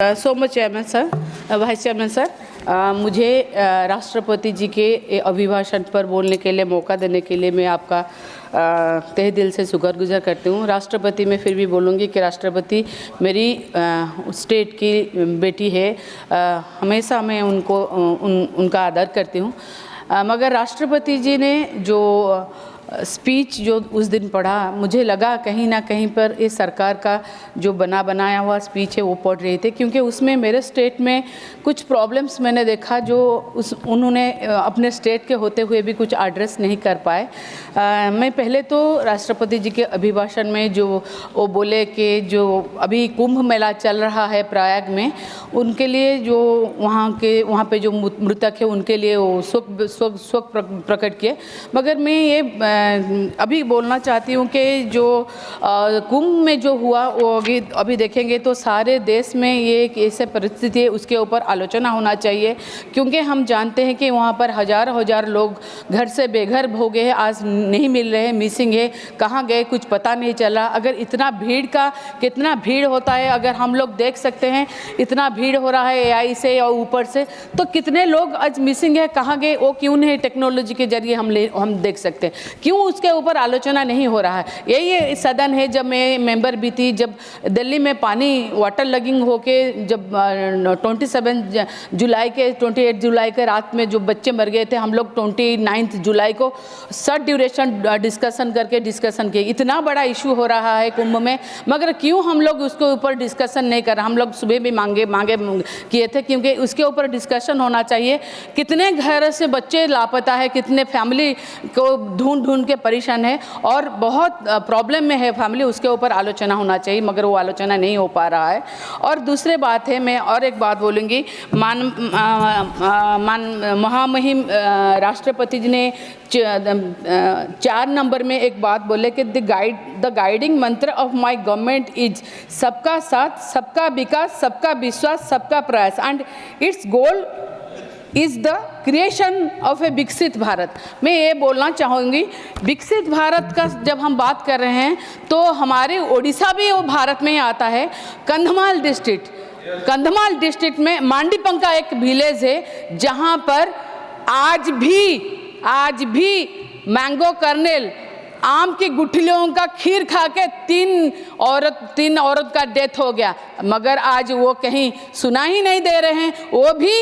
So much chairman sir, vice chairman sir, मुझे राष्ट्रपति जी के अभिभाषण पर बोलने के लिए मौका देने के लिए मैं आपका तहे दिल से शुक्रगुजार करती हूँ। राष्ट्रपति में फिर भी बोलूँगी कि राष्ट्रपति मेरी स्टेट की बेटी है, हमेशा मैं उनका आदर करती हूँ। मगर राष्ट्रपति जी ने जो स्पीच जो उस दिन पढ़ा, मुझे लगा कहीं ना कहीं पर इस सरकार का जो बनाया हुआ स्पीच है वो पढ़ रहे थे, क्योंकि उसमें मेरे स्टेट में कुछ प्रॉब्लम्स मैंने देखा जो उन्होंने अपने स्टेट के होते हुए भी कुछ एड्रेस नहीं कर पाए। मैं पहले तो राष्ट्रपति जी के अभिभाषण में जो वो बोले कि जो अभी कुंभ मेला चल रहा है प्रयाग में, उनके लिए जो वहाँ पे जो मृतक है उनके लिए वो शोक प्रकट किए। मगर मैं ये अभी बोलना चाहती हूँ कि जो कुंभ में जो हुआ वो अभी देखेंगे तो सारे देश में ये एक ऐसे परिस्थिति है, उसके ऊपर आलोचना होना चाहिए, क्योंकि हम जानते हैं कि वहाँ पर हजार लोग घर से बेघर हो गए हैं, आज नहीं मिल रहे हैं, मिसिंग है, कहाँ गए कुछ पता नहीं चला। अगर इतना भीड़ का कितना भीड़ होता है, अगर हम लोग देख सकते हैं इतना भीड़ हो रहा है AI से और ऊपर से, तो कितने लोग आज मिसिंग है, कहाँ गए, वो क्यों नहीं टेक्नोलॉजी के जरिए हम देख सकते हैं, क्यों उसके ऊपर आलोचना नहीं हो रहा है। यही सदन है, जब मैं मेंबर भी थी, जब दिल्ली में पानी वाटर लगिंग होके जब 28 जुलाई के रात में जो बच्चे मर गए थे, हम लोग 29 जुलाई को शॉर्ट ड्यूरेशन डिस्कशन किए। इतना बड़ा इशू हो रहा है कुंभ में, मगर क्यों हम लोग उसके ऊपर डिस्कशन नहीं कर रहे। हम लोग सुबह भी मांगे किए थे, क्योंकि उसके ऊपर डिस्कशन होना चाहिए। कितने घर से बच्चे लापता है, कितने फैमिली को ढूंढ के परेशान है और बहुत प्रॉब्लम में है फैमिली, उसके ऊपर आलोचना होना चाहिए, मगर वो आलोचना नहीं हो पा रहा है। और दूसरे बात है, मैं और एक बात बोलूँगी, महामहिम राष्ट्रपति जी ने 4 नंबर में एक बात बोले कि the guiding mantra of my government is sabka saath, sabka vikas, sabka vishwas, sabka prayas, and its goal is the creation of a Viksit Bharat. मैं ये बोलना चाहूँगी, विकसित भारत का जब हम बात कर रहे हैं तो हमारे उड़ीसा भी वो भारत में ही आता है। कंधमाल डिस्ट्रिक्ट में मांडीपंका एक विलेज है, जहाँ पर आज भी मैंगो कर्नेल आम की गुठलियों का खीर खा के 3 औरत का डेथ हो गया, मगर आज वो कहीं सुना ही नहीं दे रहे हैं। वो भी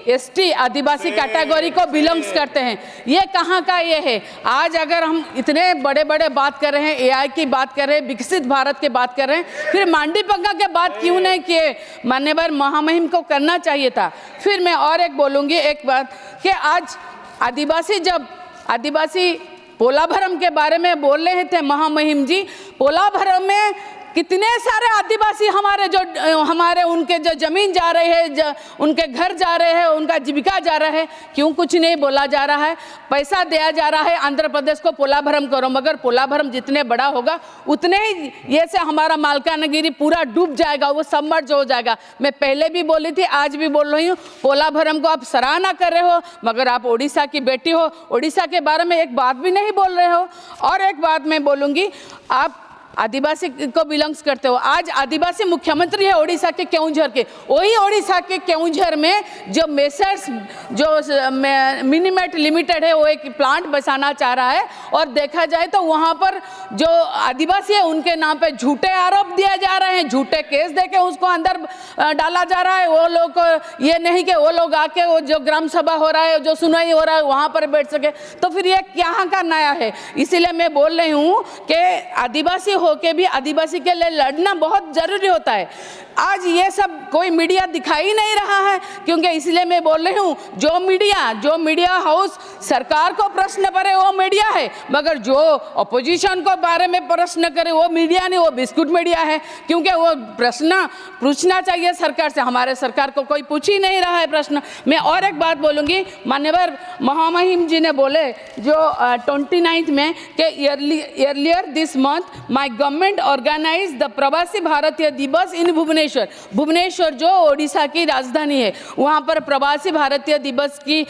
ST आदिवासी कैटेगरी को बिलोंग्स करते हैं। ये कहाँ का ये है? आज अगर हम इतने बड़े बात कर रहे हैं, AI की बात कर रहे हैं, विकसित भारत की बात कर रहे हैं, फिर मांडीपंका के बात क्यों नहीं किए? मान्यवर महामहिम को करना चाहिए था। फिर मैं और एक बोलूँगी एक बात कि आज आदिवासी पोलाभरम के बारे में बोल रहे थे महामहिम जी। पोलाभरम में कितने सारे आदिवासी हमारे उनके जो जमीन जा रहे हैं, उनके घर जा रहे हैं, उनका जीविका जा रहा है, क्यों कुछ नहीं बोला जा रहा है? पैसा दिया जा रहा है आंध्र प्रदेश को पोलाभरम करो, मगर पोलाभरम जितने बड़ा होगा उतने ही ये से हमारा मालकानगिरी पूरा डूब जाएगा, वो सबमर्ज हो जाएगा। मैं पहले भी बोली थी, आज भी बोल रही हूँ, पोलाभरम को आप सराहना कर रहे हो, मगर आप उड़ीसा की बेटी हो, उड़ीसा के बारे में एक बात भी नहीं बोल रहे हो। और एक बात मैं बोलूँगी, आप आदिवासी को बिलोंग्स करते हो। आज आदिवासी मुख्यमंत्री है उड़ीसा के केउंझर के, वही उड़ीसा के केउंझर में जो मेसर्स जो मिनीमेट लिमिटेड है वो एक प्लांट बसाना चाह रहा है, और देखा जाए तो वहाँ पर जो आदिवासी है उनके नाम पे झूठे आरोप दिए जा रहे हैं, झूठे केस देके उसको अंदर डाला जा रहा है। वो लोग को ये नहीं कि वो लोग आके वो जो ग्राम सभा हो रहा है, जो सुनवाई हो रहा है, वहाँ पर बैठ सके, तो फिर ये यहाँ का नया है। इसीलिए मैं बोल रही हूँ कि आदिवासी होके भी आदिवासी के लिए लड़ना बहुत जरूरी होता है। आज ये सब कोई मीडिया दिखाई नहीं रहा है, क्योंकि इसलिए मैं बोल रही हूँ, जो मीडिया हाउस सरकार को प्रश्न करे वो मीडिया है, मगर जो अपोजिशन को बारे में प्रश्न करे वो मीडिया नहीं, वो बिस्कुट मीडिया है। क्योंकि वो प्रश्न पूछना चाहिए सरकार से, हमारे सरकार को कोई पूछ ही नहीं रहा है प्रश्न। मैं और एक बात बोलूँगी, मान्यवर महामहिम जी ने बोले जो 29 में कि earlier this month my government organized the प्रवासी भारतीय दिवस in भुवनेश्वर। भुवनेश्वर जो ओडिशा की राजधानी है, वहाँ पर प्रवासी भारतीय दिवस की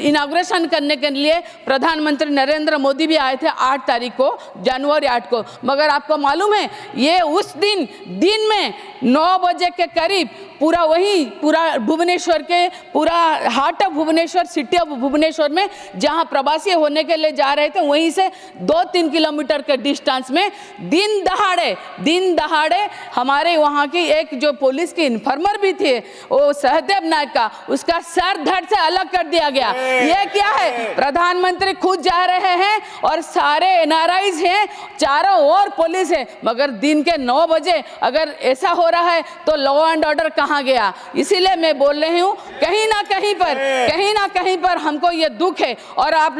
इनाग्रेशन करने के लिए प्रधानमंत्री नरेंद्र मोदी भी आए थे 8 तारीख को, जनवरी 8 को। मगर आपको मालूम है ये उस दिन में 9 बजे के करीब पूरा भुवनेश्वर के पूरा heart of Bhubaneswar, city of Bhubaneswar में जहां प्रवासी होने के लिए जा रहे थे, वहीं से 2-3 किलोमीटर के डिस्टेंस में दिन दहाड़े हमारे वहां की एक जो पुलिस की इन्फॉर्मर भी थे, वो सहदेव नायक का, उसका सर धड़ से अलग कर दिया गया। ये क्या है? प्रधानमंत्री खुद जा रहे हैं और सारे एनआरआईज हैं, चारों ओर पुलिस है, मगर दिन के 9 बजे अगर ऐसा हो रहा है तो लॉ एंड ऑर्डर कहाँ गया? इसीलिए मैं बोल रही हूँ कहीं ना कहीं पर हमको ये दुख है। और आप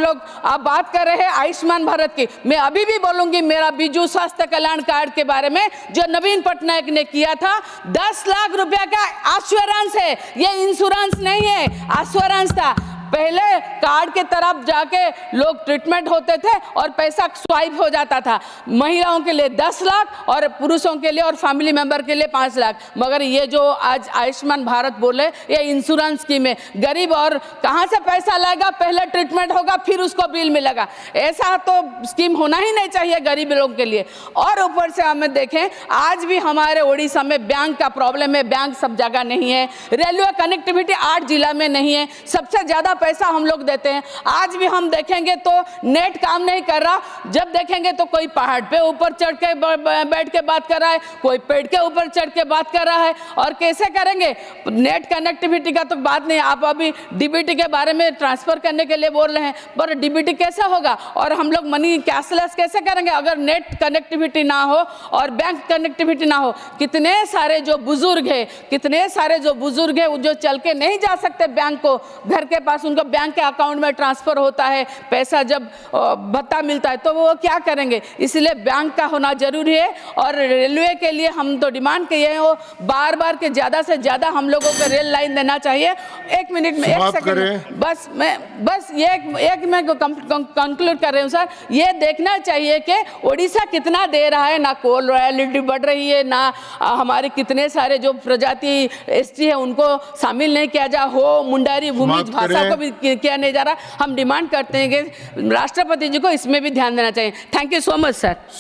बात कर रहे हैं आयुष्मान भारत की, मैं अभी भी बोलूंगी मेरा बिजू स्वास्थ्य कल्याण कार्ड के बारे में जो नवीन पटनायक ने किया था, 10 लाख रुपया का एश्योरेंस है, ये इंश्योरेंस नहीं है, एश्योरेंस था। पहले कार्ड के तरफ जाके लोग ट्रीटमेंट होते थे और पैसा स्वाइप हो जाता था, महिलाओं के लिए 10 लाख और पुरुषों के लिए और फैमिली मेंबर के लिए 5 लाख। मगर ये जो आज आयुष्मान भारत बोले, ये इंश्योरेंस स्कीम है, गरीब और कहाँ से पैसा लाएगा? पहले ट्रीटमेंट होगा फिर उसको बिल मिलेगा। ऐसा तो स्कीम होना ही नहीं चाहिए गरीब लोगों के लिए। और ऊपर से हमें देखें, आज भी हमारे उड़ीसा में बैंक का प्रॉब्लम है, बैंक सब जगह नहीं है, रेलवे कनेक्टिविटी 8 जिला में नहीं है, सबसे ज़्यादा पैसा हम लोग देते हैं। आज भी हम देखेंगे तो नेट काम नहीं कर रहा, जब देखेंगे तो कोई पहाड़ पे ऊपर चढ़ के बैठ के बात कर रहा है, कोई पेड़ के ऊपर चढ़ के बात कर रहा है। और कैसे करेंगे? नेट कनेक्टिविटी का तो बात नहीं, आप अभी डीबीटी के बारे में ट्रांसफर करने के लिए बोल रहे हैं, पर डीबीटी कैसे होगा? और हम लोग मनी कैशलेस कैसे करेंगे अगर नेट कनेक्टिविटी ना हो और बैंक कनेक्टिविटी ना हो? कितने सारे जो बुजुर्ग है वो जो चल के नहीं जा सकते बैंक को, घर के पास उनको बैंक के अकाउंट में ट्रांसफर होता है पैसा, जब भत्ता मिलता है तो वो क्या करेंगे? इसलिए बैंक का होना जरूरी है। और रेलवे के लिए हम तो डिमांड किए हैं, वो बार के ज़्यादा से ज़्यादा हम लोगों को रेल लाइन देना चाहिए। 1 मिनट में 1 सेकंड बस मैं कंक्लूड कर रही हूँ सर। ये देखना चाहिए कि उड़ीसा कितना दे रहा है, ना कोल रॉयल्टी बढ़ रही है, ना हमारे कितने सारे जो प्रजाति एसटी है उनको शामिल नहीं किया जा, हो मुंडारी भूमिज भाषा को भी किया नहीं जा रहा। हम डिमांड करते हैं कि राष्ट्रपति जी को इसमें भी ध्यान देना चाहिए। Thank you so much sir.